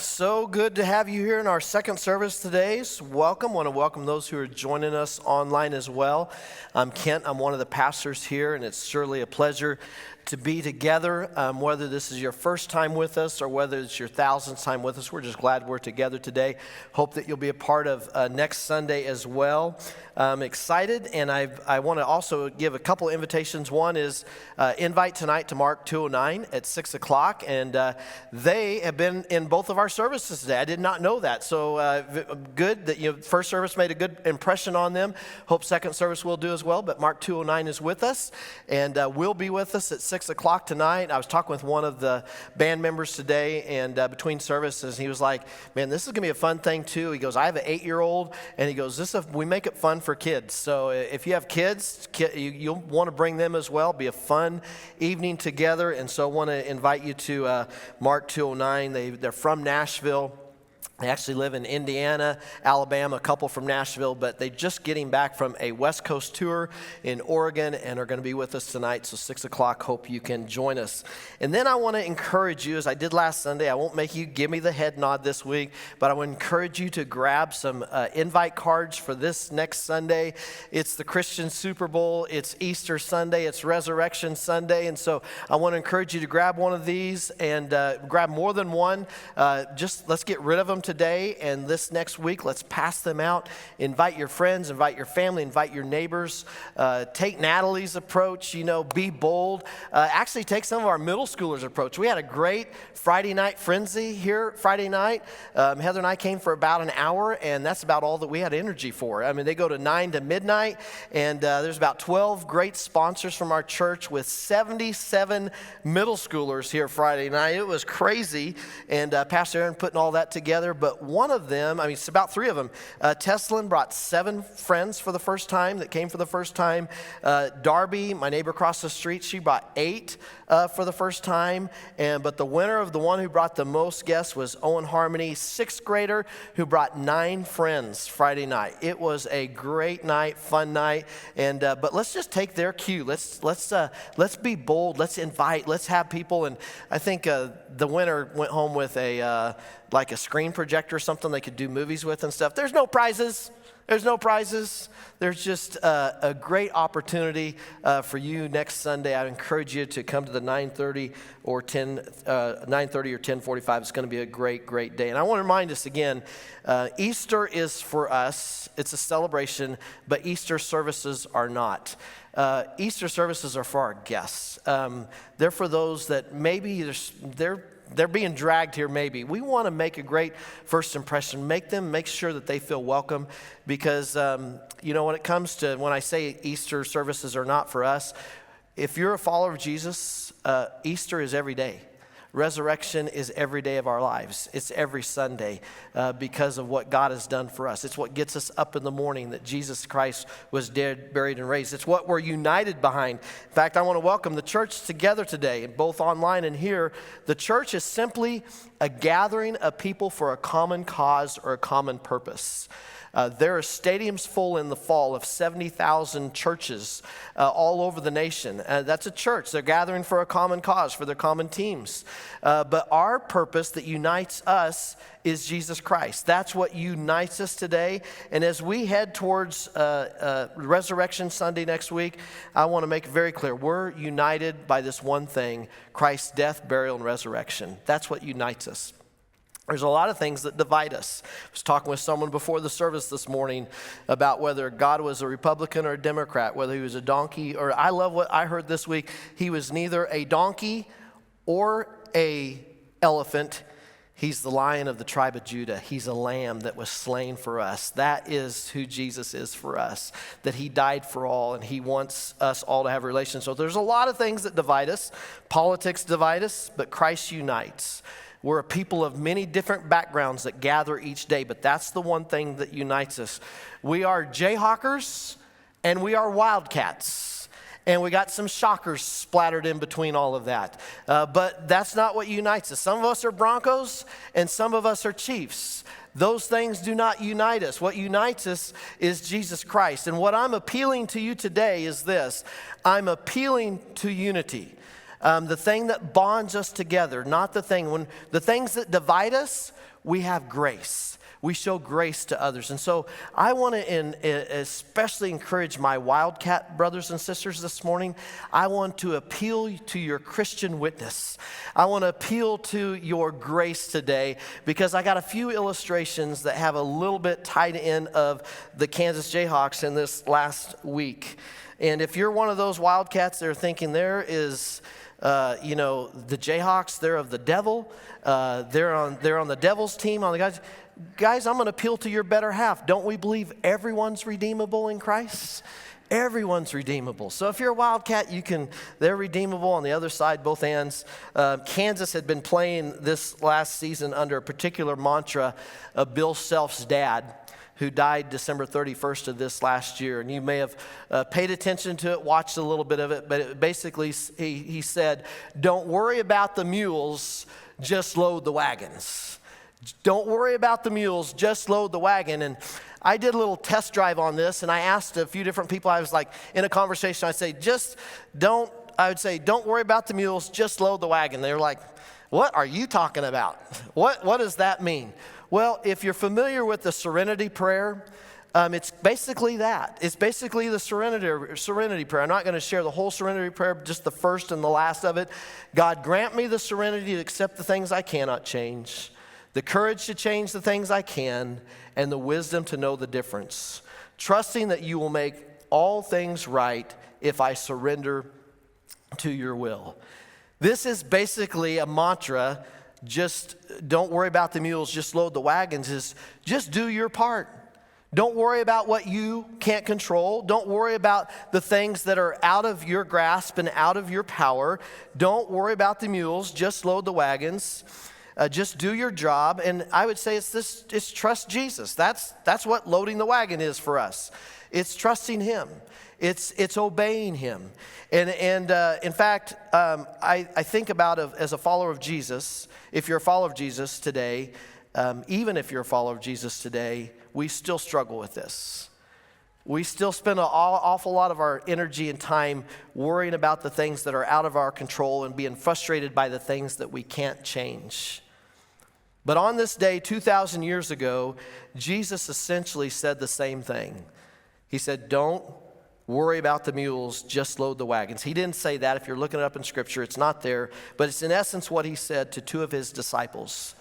So good to have you here in our second service today. So welcome. I want to welcome those who are joining us online as well. I'm Kent. I'm one of the pastors here, and it's surely a pleasure to be together. Whether this is your first time with us or whether it's your thousandth time with us, we're just glad we're together today. Hope that you'll be a part of next Sunday as well. I'm excited, and I want to also give a couple invitations. One is invite tonight to Mark 209 at 6 o'clock, and they have been in both of our services today. I did not know that, so good that first service made a good impression on them. Hope second service will do as well, but Mark 209 is with us, and will be with us at 6 o'clock tonight. I was talking with one of the band members today, and between services, he was like, man, this is going to be a fun thing too. He goes, I have an 8-year-old, and he goes, we make it fun for kids. So if you have kids, you'll want to bring them as well. Be a fun evening together, and so I want to invite you to Mark 209. They're from Nashville. They actually live in Indiana, Alabama, a couple from Nashville, but they're just getting back from a West Coast tour in Oregon and are going to be with us tonight, so 6 o'clock, hope you can join us. And then I want to encourage you, as I did last Sunday, I won't make you give me the head nod this week, but I would encourage you to grab some invite cards for this next Sunday. It's the Christian Super Bowl, it's Easter Sunday, it's Resurrection Sunday, and so I want to encourage you to grab one of these and grab more than one. Just let's get rid of them today, and this next week, let's pass them out. Invite your friends, invite your family, invite your neighbors. Take Natalie's approach, be bold. Actually, take some of our middle schoolers' approach. We had a great Friday night frenzy here Friday night. Heather and I came for about an hour, and that's about all that we had energy for. I mean, they go to 9 to midnight, and there's about 12 great sponsors from our church with 77 middle schoolers here Friday night. It was crazy, and Pastor Aaron putting all that together. But one of them, it's about 3 of them. Teslin brought 7 friends for the first time that came for the first time. Darby, my neighbor across the street, she brought 8 for the first time. But the winner of the one who brought the most guests was Owen Harmony, 6th grader, who brought 9 friends Friday night. It was a great night, fun night. But let's just take their cue. Let's be bold. Let's invite. Let's have people. And I think the winner went home with a screen projector or something they could do movies with and stuff. There's no prizes. There's just a great opportunity for you next Sunday. I encourage you to come to the 9:30 or 10:45. It's going to be a great, great day. And I want to remind us again, Easter is for us. It's a celebration, but Easter services are not. Easter services are for our guests. They're for those that maybe they're being dragged here maybe. We want to make a great first impression. Make sure that they feel welcome because, when it comes to, when I say Easter services are not for us, if you're a follower of Jesus, Easter is every day. Resurrection is every day of our lives. It's every Sunday because of what God has done for us. It's what gets us up in the morning, that Jesus Christ was dead, buried, and raised. It's what we're united behind. In fact, I want to welcome the church together today, both online and here. The church is simply a gathering of people for a common cause or a common purpose. There are stadiums full in the fall of 70,000 churches all over the nation. That's a church. They're gathering for a common cause, for their common teams. But our purpose that unites us is Jesus Christ. That's what unites us today. And as we head towards Resurrection Sunday next week, I want to make it very clear. We're united by this one thing, Christ's death, burial, and resurrection. That's what unites us. There's a lot of things that divide us. I was talking with someone before the service this morning about whether God was a Republican or a Democrat, whether he was a donkey or, I love what I heard this week, he was neither a donkey or a elephant. He's the Lion of the tribe of Judah. He's a lamb that was slain for us. That is who Jesus is for us, that he died for all, and he wants us all to have a relationship. So there's a lot of things that divide us. Politics divide us, but Christ unites. We're a people of many different backgrounds that gather each day, but that's the one thing that unites us. We are Jayhawkers and we are Wildcats. And we got some shockers splattered in between all of that. But that's not what unites us. Some of us are Broncos and some of us are Chiefs. Those things do not unite us. What unites us is Jesus Christ. And what I'm appealing to you today is this. I'm appealing to unity. The thing that bonds us together, not the thing. When the things that divide us, we have grace. We show grace to others. And so I want to especially encourage my Wildcat brothers and sisters this morning. I want to appeal to your Christian witness. I want to appeal to your grace today because I got a few illustrations that have a little bit tied in of the Kansas Jayhawks in this last week. And if you're one of those Wildcats that are thinking there is, the Jayhawks, they're of the devil. They're on the devil's team. On the guys, I'm going to appeal to your better half. Don't we believe everyone's redeemable in Christ? Everyone's redeemable. So if you're a Wildcat, they're redeemable on the other side, both ends. Kansas had been playing this last season under a particular mantra of Bill Self's dad, who died December 31st of this last year. And you may have paid attention to it, watched a little bit of it, but basically he said, don't worry about the mules, just load the wagons. Don't worry about the mules, just load the wagon. And I did a little test drive on this, and I asked a few different people. I was like, in a conversation, I'd say, don't worry about the mules, just load the wagon. They were like, what are you talking about? What does that mean? Well, if you're familiar with the Serenity Prayer, it's basically that. It's basically the Serenity Prayer. I'm not going to share the whole Serenity Prayer, just the first and the last of it. God, grant me the serenity to accept the things I cannot change, the courage to change the things I can, and the wisdom to know the difference, trusting that you will make all things right if I surrender to your will. This is basically a mantra. Just don't worry about the mules, just load the wagons, is just do your part. Don't worry about what you can't control. Don't worry about the things that are out of your grasp and out of your power. Don't worry about the mules, just load the wagons. Just do your job. And I would say it's trust Jesus. That's what loading the wagon is for us. It's trusting him. It's obeying him. And in fact, I think about as a follower of Jesus, if you're a follower of Jesus today, even if you're a follower of Jesus today, we still struggle with this. We still spend an awful lot of our energy and time worrying about the things that are out of our control and being frustrated by the things that we can't change. But on this day, 2,000 years ago, Jesus essentially said the same thing. He said, don't worry about the mules, just load the wagons. He didn't say that. If you're looking it up in Scripture, it's not there. But it's in essence what he said to two of his disciples.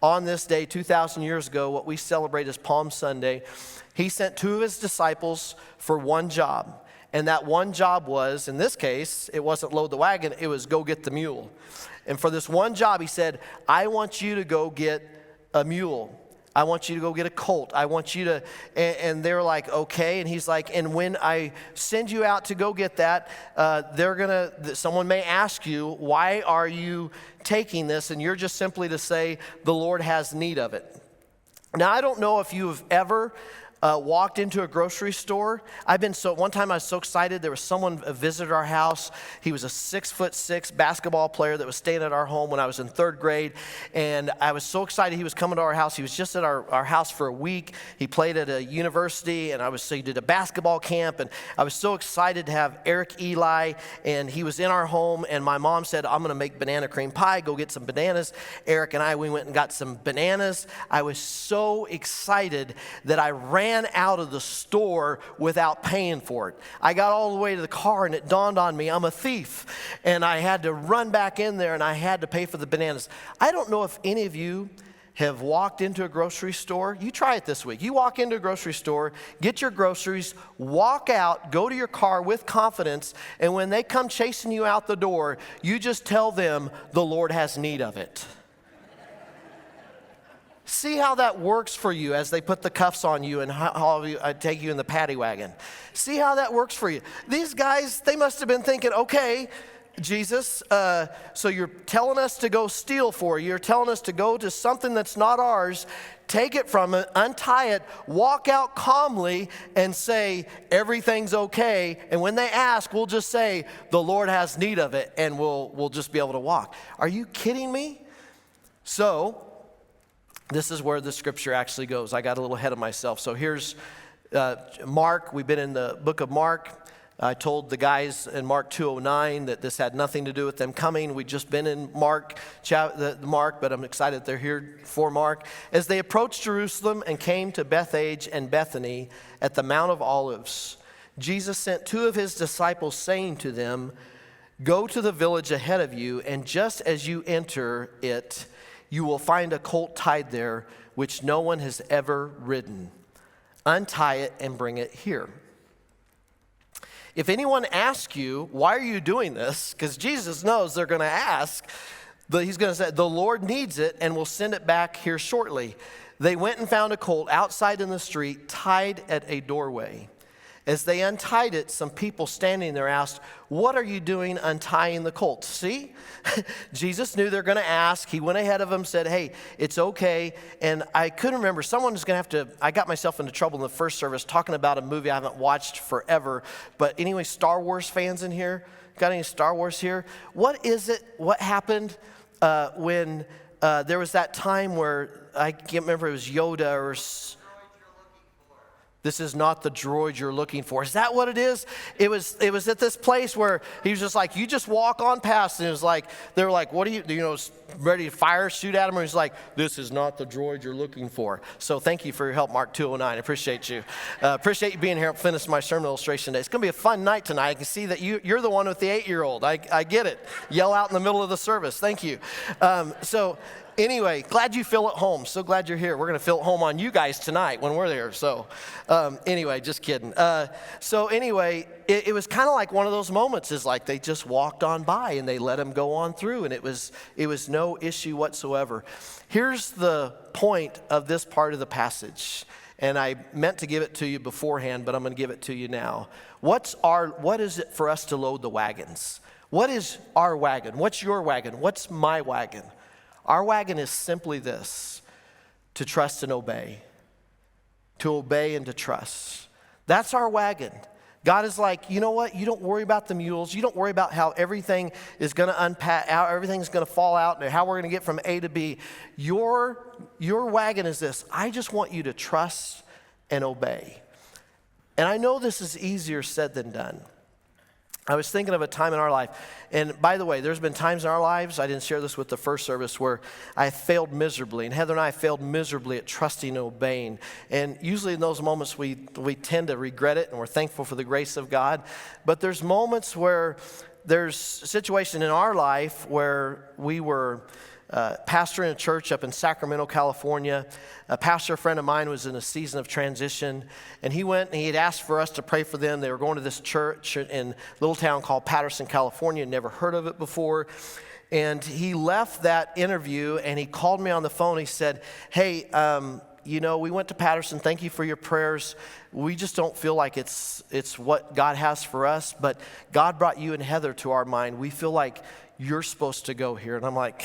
On this day, 2,000 years ago, what we celebrate as Palm Sunday, he sent two of his disciples for one job. And that one job was, in this case, it wasn't load the wagon, it was go get the mule. And for this one job, he said, I want you to go get a mule. I want you to go get a colt. I want you to, and they're like, okay. And he's like, and when I send you out to go get that, someone may ask you, why are you taking this? And you're just simply to say, the Lord has need of it. Now, I don't know if you've ever walked into a grocery store. One time I was so excited. There was someone visited our house. He was a 6'6" basketball player that was staying at our home when I was in third grade. And I was so excited he was coming to our house. He was just at our house for a week. He played at a university, and he did a basketball camp. And I was so excited to have Eric Eli, and he was in our home. And my mom said, I'm going to make banana cream pie. Go get some bananas. Eric and we went and got some bananas. I was so excited that I ran out of the store without paying for it. I got all the way to the car and it dawned on me, I'm a thief. And I had to run back in there and I had to pay for the bananas. I don't know if any of you have walked into a grocery store. You try it this week. You walk into a grocery store, get your groceries, walk out, go to your car with confidence, and when they come chasing you out the door, you just tell them the Lord has need of it. See how that works for you as they put the cuffs on you and how I take you in the paddy wagon. See how that works for you. These guys, they must have been thinking, okay, Jesus, so you're telling us to go steal for you. You're telling us to go to something that's not ours, take it from it, untie it, walk out calmly and say, everything's okay. And when they ask, we'll just say, the Lord has need of it, and we'll just be able to walk. Are you kidding me? So, this is where the scripture actually goes. I got a little ahead of myself. So here's Mark. We've been in the book of Mark. I told the guys in Mark 2:09 that this had nothing to do with them coming. We'd just been in Mark, but I'm excited they're here for Mark. As they approached Jerusalem and came to Bethphage and Bethany at the Mount of Olives, Jesus sent 2 of his disciples, saying to them, "Go to the village ahead of you, and just as you enter it, you will find a colt tied there, which no one has ever ridden. Untie it and bring it here. If anyone asks you, 'Why are you doing this?'" Because Jesus knows they're going to ask. He's going to say, "The Lord needs it and will send it back here shortly." They went and found a colt outside in the street, tied at a doorway. As they untied it, some people standing there asked, "What are you doing untying the colt?" See, Jesus knew they're going to ask. He went ahead of them, said, "Hey, it's okay." And I couldn't remember. Someone was going to have to, I got myself into trouble in the first service talking about a movie I haven't watched forever. But anyway, Star Wars fans in here? Got any Star Wars here? What is it? What happened when there was that time where, I can't remember, it was Yoda or... This is not the droid you're looking for. Is that what it is? It was at this place where he was just like, "You just walk on past." And it was like, they were like, "What are you ready to fire, shoot at him?" And he's like, "This is not the droid you're looking for." So thank you for your help, Mark 209. I appreciate you. Appreciate you being here and finish my sermon illustration today. It's going to be a fun night tonight. I can see that you're the one with the 8-year-old. I get it. Yell out in the middle of the service. Thank you. Anyway, glad you feel at home. So glad you're here. We're going to feel at home on you guys tonight when we're there. So anyway, just kidding. It was kind of like one of those moments, is like they just walked on by and they let him go on through, and it was no issue whatsoever. Here's the point of this part of the passage, and I meant to give it to you beforehand, but I'm going to give it to you now. What is it for us to load the wagons? What is our wagon? What's your wagon? What's my wagon? Our wagon is simply this: to trust and obey. To obey and to trust. That's our wagon. God is like, you know what? You don't worry about the mules. You don't worry about how everything is going to unpack, how everything's going to fall out, and how we're going to get from A to B. Your wagon is this: I just want you to trust and obey. And I know this is easier said than done. I was thinking of a time in our life, and by the way, there's been times in our lives, I didn't share this with the first service, where I failed miserably, and Heather and I failed miserably at trusting and obeying. And usually in those moments, we tend to regret it, and we're thankful for the grace of God. But there's moments where there's a situation in our life where we were pastoring a church up in Sacramento, California. A pastor friend of mine was in a season of transition, and he went and he had asked for us to pray for them. They were going to this church in a little town called Patterson, California. Never heard of it before. And he left that interview and he called me on the phone. He said, "Hey, we went to Patterson. Thank you for your prayers. We just don't feel like it's what God has for us, but God brought you and Heather to our mind. We feel like you're supposed to go here." And I'm like,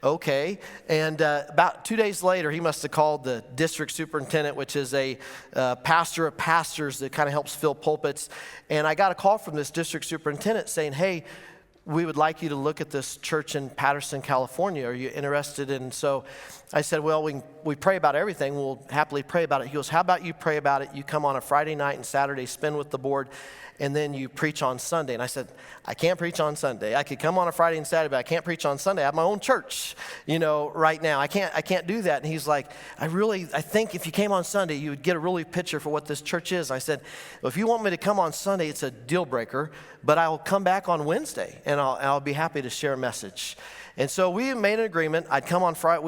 okay. And about 2 days later, he must have called the district superintendent, which is a pastor of pastors that kind of helps fill pulpits. And I got a call from this district superintendent saying, "Hey, we would like you to look at this church in Patterson, California. Are you interested?" And so I said, "Well, we pray about everything. We'll happily pray about it." He goes, "How about you pray about it? You come on a Friday night and Saturday, spend with the board, and then you preach on Sunday." And I said, "I can't preach on Sunday. I could come on a Friday and Saturday, but I can't preach on Sunday. I have my own church, right now. I can't do that." And he's like, I think if you came on Sunday, you would get a really picture for what this church is." I said, "Well, if you want me to come on Sunday, it's a deal breaker, but I'll come back on Wednesday, and I'll be happy to share a message." And so we made an agreement. We'd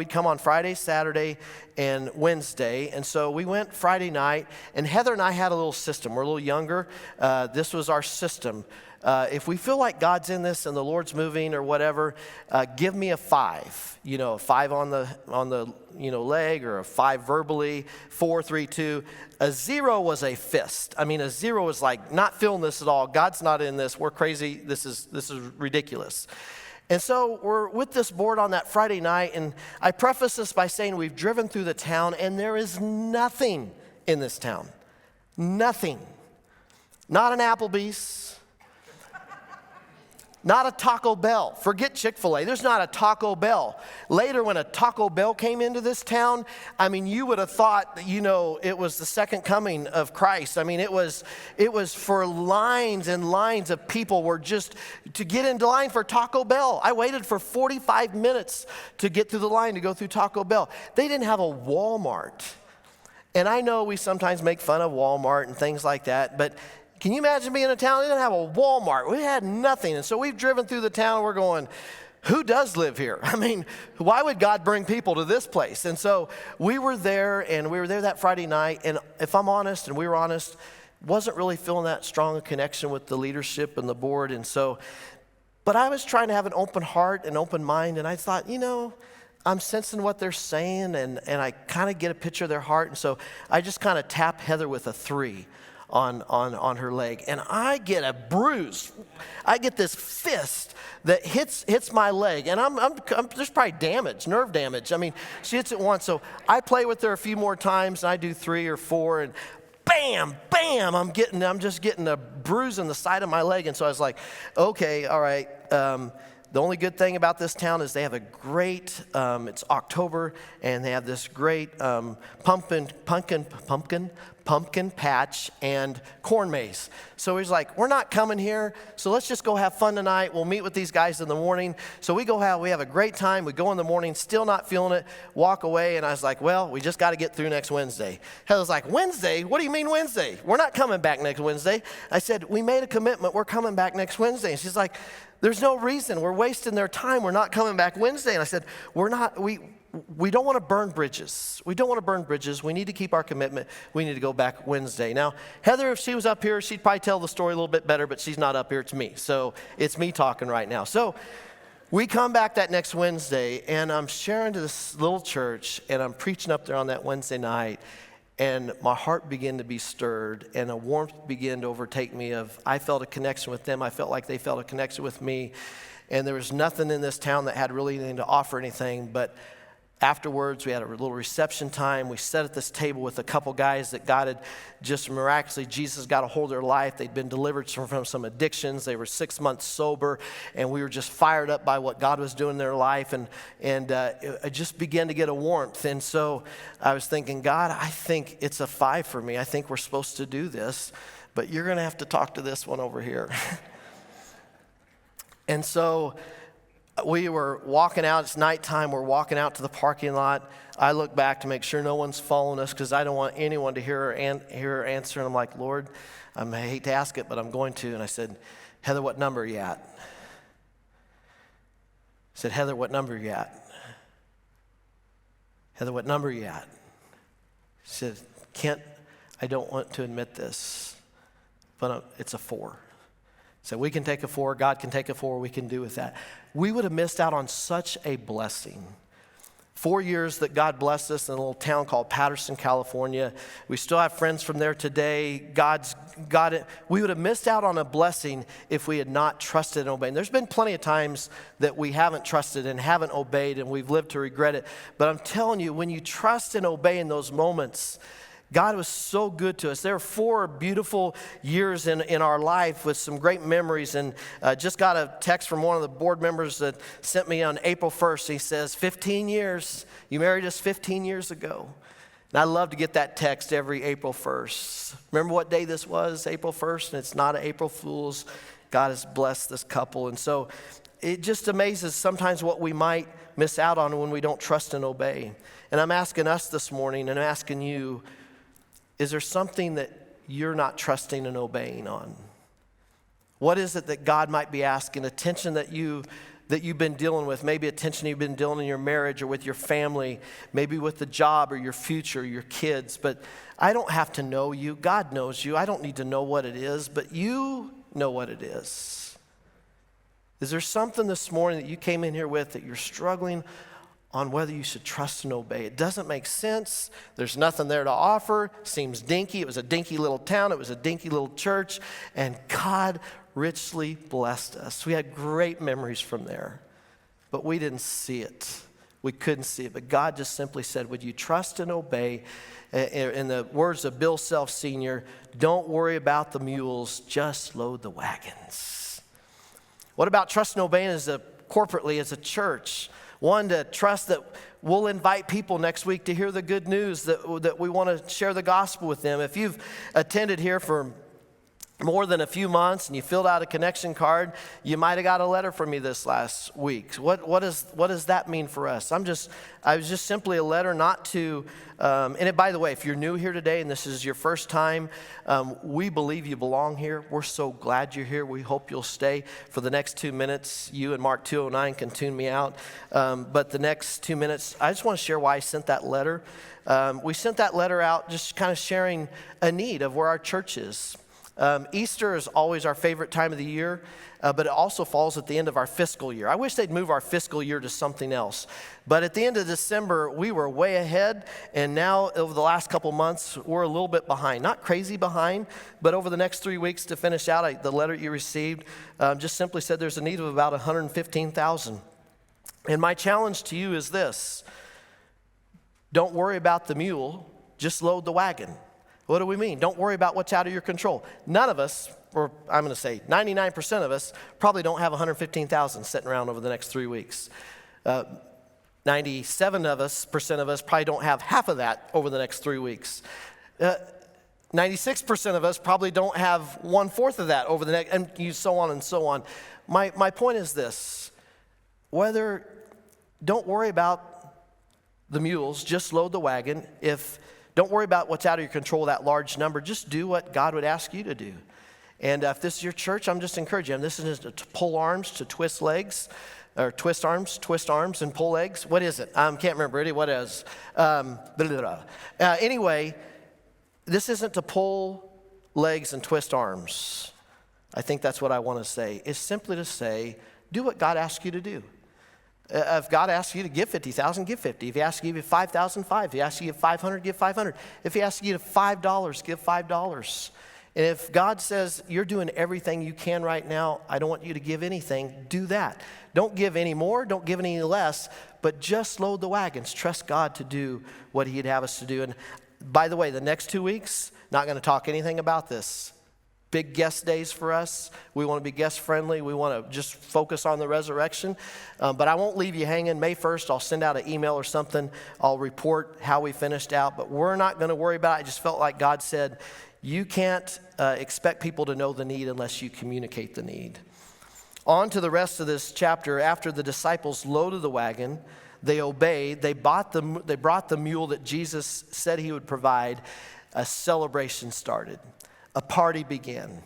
come on Friday, Saturday, and Wednesday. And so we went Friday night, and Heather and I had a little system. We're a little younger. This was our system. If we feel like God's in this and the Lord's moving or whatever, give me a 5. A 5 on the leg, or a 5 verbally. 4, 3, 2. A 0 was a fist. A 0 was like, not feeling this at all. God's not in this. We're crazy. This is ridiculous. And so we're with this board on that Friday night, and I preface this by saying we've driven through the town, and there is nothing in this town. Nothing. Not an Applebee's. Not a Taco Bell. Forget Chick-fil-A. There's not a Taco Bell. Later, when a Taco Bell came into this town, I mean, you would have thought that, it was the second coming of Christ. I mean, it was for lines and lines of people were just to get into line for Taco Bell. I waited for 45 minutes to get through the line to go through Taco Bell. They didn't have a Walmart. And I know we sometimes make fun of Walmart and things like that, but can you imagine being in a town? We didn't have a Walmart. We had nothing. And so we've driven through the town and we're going, who does live here? I mean, why would God bring people to this place? And so we were there that Friday night. And if I'm honest, and we were honest, wasn't really feeling that strong a connection with the leadership and the board. And so, but I was trying to have an open heart and open mind. And I thought, I'm sensing what they're saying and I kind of get a picture of their heart. And so I just kind of tap Heather with a 3. On her leg, and I get a bruise. I get this fist that hits my leg, and I'm there's probably damage, nerve damage. I mean, she hits it once, so I play with her a few more times, and I do 3 or 4, and bam, bam, I'm just getting a bruise on the side of my leg, and so I was like, okay, all right. The only good thing about this town is they have a great, it's October, and they have this great pumpkin patch and corn maze. So he's like, we're not coming here, so let's just go have fun tonight. We'll meet with these guys in the morning. So we have a great time. We go in the morning, still not feeling it, walk away, and I was like, well, we just got to get through next Wednesday. Heather's like, Wednesday? What do you mean Wednesday? We're not coming back next Wednesday. I said, we made a commitment. We're coming back next Wednesday. And she's like, there's no reason. We're wasting their time. We're not coming back Wednesday. And I said, we don't want to burn bridges. We don't want to burn bridges. We need to keep our commitment. We need to go back Wednesday. Now, Heather, if she was up here, she'd probably tell the story a little bit better, but she's not up here. It's me. So it's me talking right now. So we come back that next Wednesday, and I'm sharing to this little church, and I'm preaching up there on that Wednesday night, and my heart began to be stirred, and a warmth began to overtake me I felt a connection with them. I felt like they felt a connection with me, and there was nothing in this town that had really anything to offer anything, but afterwards, we had a little reception time. We sat at this table with a couple guys that God had just miraculously, Jesus got a hold of their life. They'd been delivered from some addictions. They were 6 months sober, and we were just fired up by what God was doing in their life, and it just began to get a warmth. And so I was thinking, God, I think it's a 5 for me. I think we're supposed to do this, but you're going to have to talk to this one over here. And so we were walking out. It's nighttime. We're walking out to the parking lot. I look back to make sure no one's following us because I don't want anyone to hear her answer. And I'm like, Lord, I hate to ask it, but I'm going to. And I said, Heather, what number are you at? I said, Heather, what number are you at? Heather, what number are you at? She said, Kent, I don't want to admit this, but it's a 4. So we can take a 4, God can take a 4, we can do with that. We would have missed out on such a blessing. 4 years that God blessed us in a little town called Patterson, California. We still have friends from there today. We would have missed out on a blessing if we had not trusted and obeyed. And there's been plenty of times that we haven't trusted and haven't obeyed, and we've lived to regret it. But I'm telling you, when you trust and obey in those moments, God was so good to us. There are 4 beautiful years in our life with some great memories. And just got a text from one of the board members that sent me on April 1st. He says, 15 years. You married us 15 years ago. And I love to get that text every April 1st. Remember what day this was? April 1st. And it's not an April Fool's. God has blessed this couple. And so it just amazes sometimes what we might miss out on when we don't trust and obey. And I'm asking us this morning, and I'm asking you, is there something that you're not trusting and obeying on? What is it that God might be asking? A tension that you've been dealing with, maybe a tension you've been dealing in your marriage or with your family, maybe with the job or your future, your kids. But I don't have to know you. God knows you. I don't need to know what it is, but you know what it is. Is there something this morning that you came in here with that you're struggling on whether you should trust and obey? It doesn't make sense. There's nothing there to offer. Seems dinky. It was a dinky little town. It was a dinky little church. And God richly blessed us. We had great memories from there. But we didn't see it. We couldn't see it. But God just simply said, would you trust and obey? In the words of Bill Self Sr., don't worry about the mules, just load the wagons. What about trust and obeying corporately as a church? One, to trust that we'll invite people next week to hear the good news, that we want to share the gospel with them. If you've attended here for more than a few months and you filled out a connection card, you might have got a letter from me this last week. What does that mean for us? I was just simply a letter not to, by the way, if you're new here today and this is your first time, we believe you belong here. We're so glad you're here. We hope you'll stay for the next 2 minutes. You and Mark 209 can tune me out. But the next 2 minutes, I just want to share why I sent that letter. We sent that letter out just kind of sharing a need of where our church is. Easter is always our favorite time of the year, but it also falls at the end of our fiscal year. I wish they'd move our fiscal year to something else. But at the end of December, we were way ahead, and now over the last couple months, we're a little bit behind. Not crazy behind, but over the next 3 weeks to finish out, the letter you received just simply said there's a need of about $115,000. And my challenge to you is this: don't worry about the mule, just load the wagon. What do we mean? Don't worry about what's out of your control. None of us, or I'm going to say 99% of us, probably don't have $115,000 sitting around over the next 3 weeks. 97% of us probably don't have half of that over the next 3 weeks. 96% of us probably don't have 1/4 of that over the next, and so on and so on. My point is this: don't worry about the mules, just load the wagon. Don't worry about what's out of your control, that large number. Just do what God would ask you to do. And if this is your church, I'm just encouraging you. This is to pull arms, to twist legs, or twist arms and pull legs. What is it? Can't remember it. What is? Anyway, this isn't to pull legs and twist arms. I think that's what I want to say. It's simply to say, do what God asks you to do. If God asks you to give $50,000, give $50,000. If He asks you to give $5,000, $5,000. If He asks you to give $500, give $500. If He asks you to give $5, give $5. And if God says you're doing everything you can right now, I don't want you to give anything, do that. Don't give any more, don't give any less, but just load the wagons. Trust God to do what He'd have us to do. And by the way, the next 2 weeks, not going to talk anything about this. Big guest days for us. We want to be guest friendly. We want to just focus on the resurrection. But I won't leave you hanging. May 1st, I'll send out an email or something. I'll report how we finished out. But we're not going to worry about it. I just felt like God said, you can't expect people to know the need unless you communicate the need. On to the rest of this chapter. After the disciples loaded the wagon, they obeyed. They brought the mule that Jesus said He would provide. A celebration started. A party began,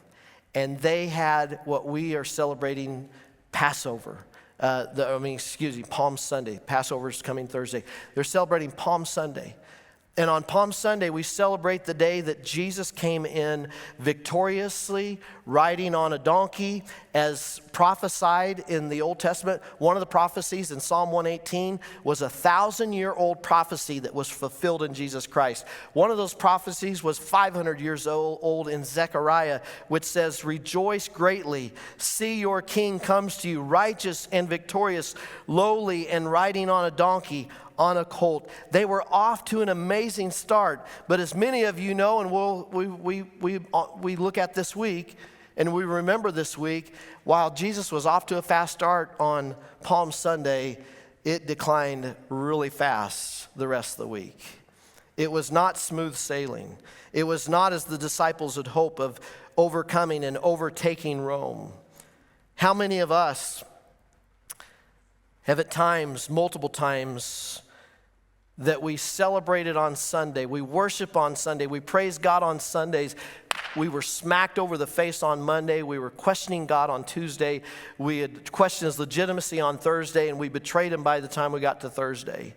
and they had what we are celebrating Passover. Palm Sunday. Passover is coming Thursday. They're celebrating Palm Sunday. And on Palm Sunday, we celebrate the day that Jesus came in victoriously, riding on a donkey, as prophesied in the Old Testament. One of the prophecies in Psalm 118 was a 1,000-year-old prophecy that was fulfilled in Jesus Christ. One of those prophecies was 500 years old in Zechariah, which says, "Rejoice greatly, see your king comes to you, righteous and victorious, lowly and riding on a donkey, on a colt." They were off to an amazing start. But as many of you know, and we look at this week, and we remember this week, while Jesus was off to a fast start on Palm Sunday, it declined really fast the rest of the week. It was not smooth sailing. It was not as the disciples had hoped of overcoming and overtaking Rome. How many of us have at times, multiple times, that we celebrated on Sunday, we worship on Sunday, we praise God on Sundays, we were smacked over the face on Monday, we were questioning God on Tuesday, we had questioned His legitimacy on Thursday, and we betrayed Him by the time we got to Thursday?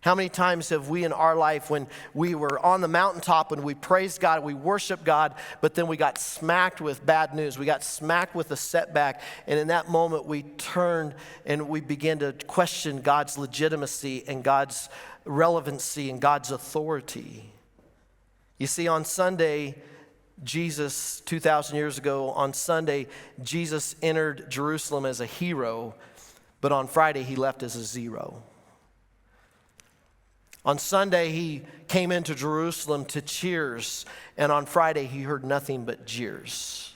How many times have we in our life, when we were on the mountaintop and we praised God, we worshiped God, but then we got smacked with bad news, we got smacked with a setback, and in that moment we turned and we began to question God's legitimacy and God's relevancy and God's authority? You see, on Sunday, Jesus, 2,000 years ago, on Sunday, Jesus entered Jerusalem as a hero, but on Friday He left as a zero. On Sunday, He came into Jerusalem to cheers, and on Friday, He heard nothing but jeers.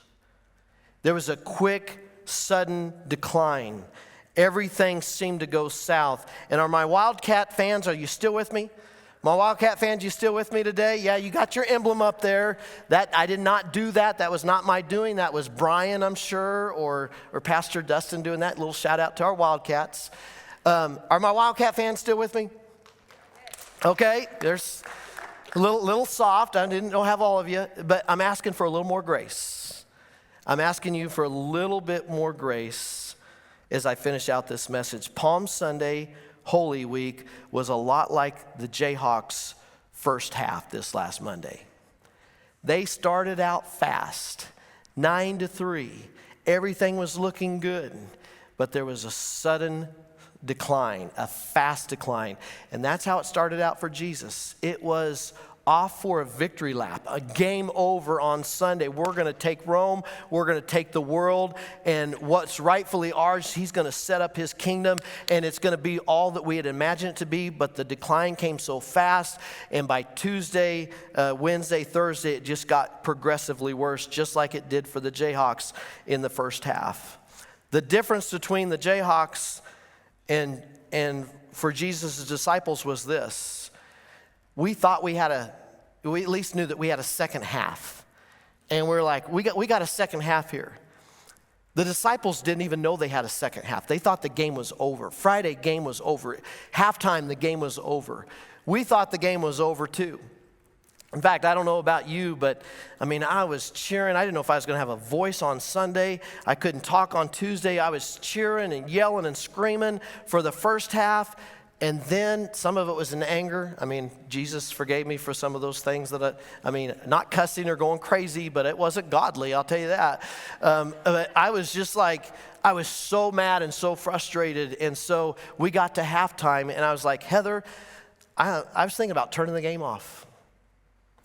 There was a quick sudden decline. Everything seemed to go south. And are my Wildcat fans, are you still with me? My Wildcat fans, you still with me today? Yeah, you got your emblem up there. That I did not do that. That was not my doing. That was Brian, I'm sure, or Pastor Dustin doing that. Little shout out to our Wildcats. Are my Wildcat fans still with me? Okay, there's a little soft. I didn't have all of you, but I'm asking for a little more grace. I'm asking you for a little bit more grace as I finish out this message. Palm Sunday, Holy Week, was a lot like the Jayhawks' first half this last Monday. They started out fast, 9-3. Everything was looking good, but there was a sudden decline, a fast decline. And that's how it started out for Jesus. It was off for a victory lap, a game over on Sunday. We're going to take Rome, we're going to take the world, and what's rightfully ours, he's going to set up his kingdom, and it's going to be all that we had imagined it to be. But the decline came so fast, and by Tuesday, Wednesday, Thursday, it just got progressively worse, just like it did for the Jayhawks in the first half. The difference between the Jayhawks and for Jesus' disciples was this. We thought we at least knew that we had a second half. And we're like, we got a second half here. The disciples didn't even know they had a second half. They thought the game was over. Friday, game was over. Halftime, the game was over. We thought the game was over too. In fact, I don't know about you, but I was cheering. I didn't know if I was going to have a voice on Sunday. I couldn't talk on Tuesday. I was cheering and yelling and screaming for the first half. And then some of it was in anger. Jesus forgave me for some of those things not cussing or going crazy, but it wasn't godly, I'll tell you that. But I was just I was so mad and so frustrated. And so we got to halftime, and I was like, Heather, I was thinking about turning the game off.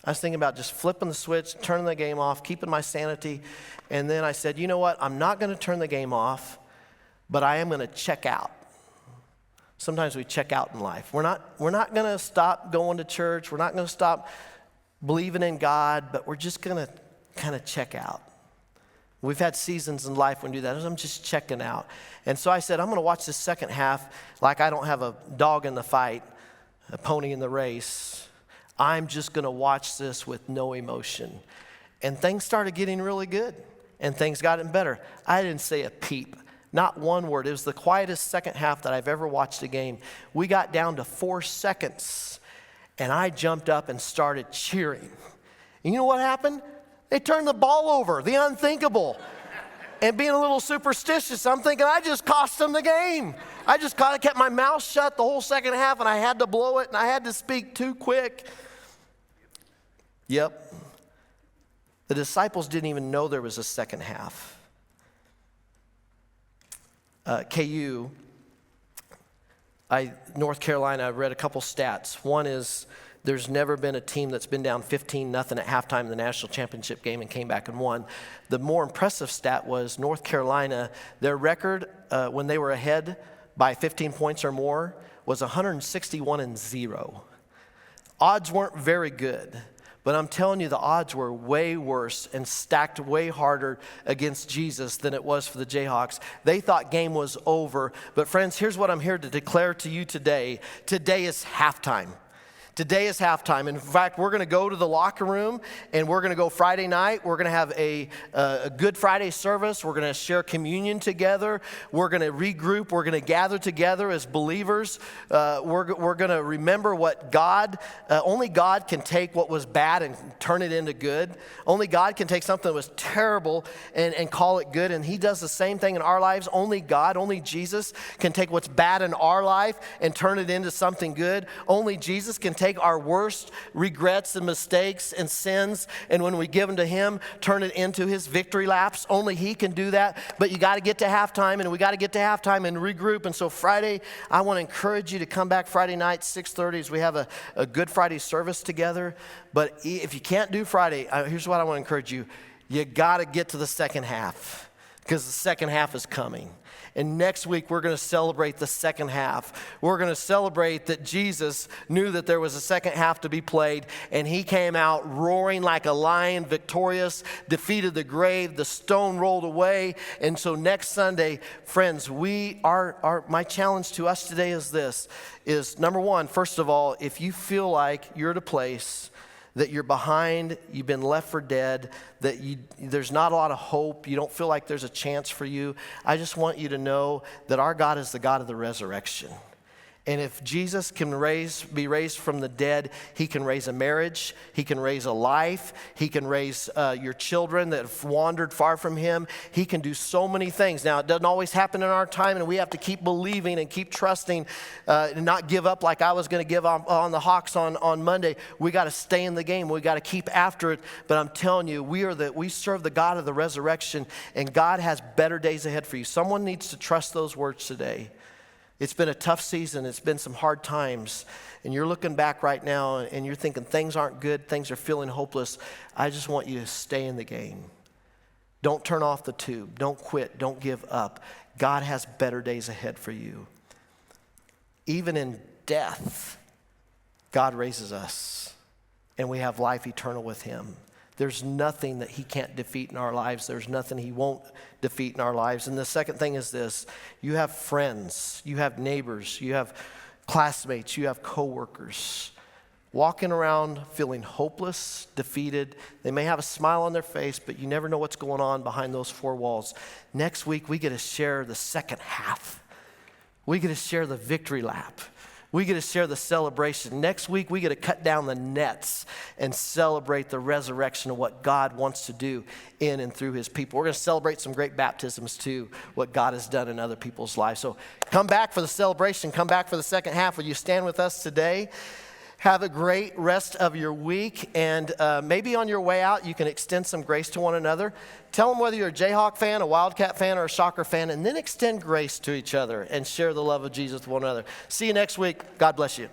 I was thinking about just flipping the switch, turning the game off, keeping my sanity. And then I said, you know what? I'm not going to turn the game off, but I am going to check out. Sometimes we check out in life. We're not going to stop going to church. We're not going to stop believing in God, but we're just going to kind of check out. We've had seasons in life when we do that. I'm just checking out. And so I said, I'm going to watch this second half like I don't have a dog in the fight, a pony in the race. I'm just going to watch this with no emotion. And things started getting really good, and things got better. I didn't say a peep, not one word. It was the quietest second half that I've ever watched a game. We got down to 4 seconds, and I jumped up and started cheering. And you know what happened? They turned the ball over, the unthinkable. And being a little superstitious, I'm thinking I just cost them the game. I just kept my mouth shut the whole second half, and I had to blow it, and I had to speak too quick. Yep. The disciples didn't even know there was a second half. KU, North Carolina, I read a couple stats. One is there's never been a team that's been down 15-0 at halftime in the national championship game and came back and won. The more impressive stat was North Carolina, their record when they were ahead by 15 points or more was 161-0. Odds weren't very good. But I'm telling you, the odds were way worse and stacked way harder against Jesus than it was for the Jayhawks. They thought game was over. But friends, here's what I'm here to declare to you today. Today is halftime. Today is halftime. In fact, we're going to go to the locker room, and we're going to go Friday night. We're going to have a Good Friday service. We're going to share communion together. We're going to regroup. We're going to gather together as believers. We're going to remember what only God can take what was bad and turn it into good. Only God can take something that was terrible and call it good, and he does the same thing in our lives. Only God, only Jesus can take what's bad in our life and turn it into something good. Only Jesus can take our worst regrets and mistakes and sins, and when we give them to him, turn it into his victory laps. Only he can do that. But you got to get to halftime, and we got to get to halftime and regroup. And so Friday, I want to encourage you to come back Friday night, 6:30, as we have a Good Friday service together. But if you can't do Friday, here's what I want to encourage you. You got to get to the second half, because the second half is coming. And next week, we're going to celebrate the second half. We're going to celebrate that Jesus knew that there was a second half to be played, and he came out roaring like a lion, victorious, defeated the grave, the stone rolled away. And so next Sunday, friends, my challenge to us today is this, is number one, first of all, if you feel like you're at a place that you're behind, you've been left for dead, that there's not a lot of hope, you don't feel like there's a chance for you, I just want you to know that our God is the God of the resurrection. And if Jesus can be raised from the dead, he can raise a marriage, he can raise a life, he can raise your children that have wandered far from him. He can do so many things. Now, it doesn't always happen in our time, and we have to keep believing and keep trusting and not give up like I was going to give on the Hawks on Monday. We got to stay in the game. We got to keep after it. But I'm telling you, we serve the God of the resurrection, and God has better days ahead for you. Someone needs to trust those words today. It's been a tough season. It's been some hard times. And you're looking back right now and you're thinking things aren't good. Things are feeling hopeless. I just want you to stay in the game. Don't turn off the tube. Don't quit. Don't give up. God has better days ahead for you. Even in death, God raises us and we have life eternal with him. There's nothing that he can't defeat in our lives. There's nothing he won't defeat in our lives. And the second thing is this. You have friends, you have neighbors, you have classmates, you have coworkers walking around feeling hopeless, defeated. They may have a smile on their face, but you never know what's going on behind those four walls. Next week, we get to share the second half. We get to share the victory lap. We get to share the celebration. Next week, we get to cut down the nets and celebrate the resurrection of what God wants to do in and through his people. We're going to celebrate some great baptisms too, what God has done in other people's lives. So come back for the celebration. Come back for the second half. Will you stand with us today? Have a great rest of your week, and maybe on your way out, you can extend some grace to one another. Tell them whether you're a Jayhawk fan, a Wildcat fan, or a soccer fan, and then extend grace to each other and share the love of Jesus with one another. See you next week. God bless you.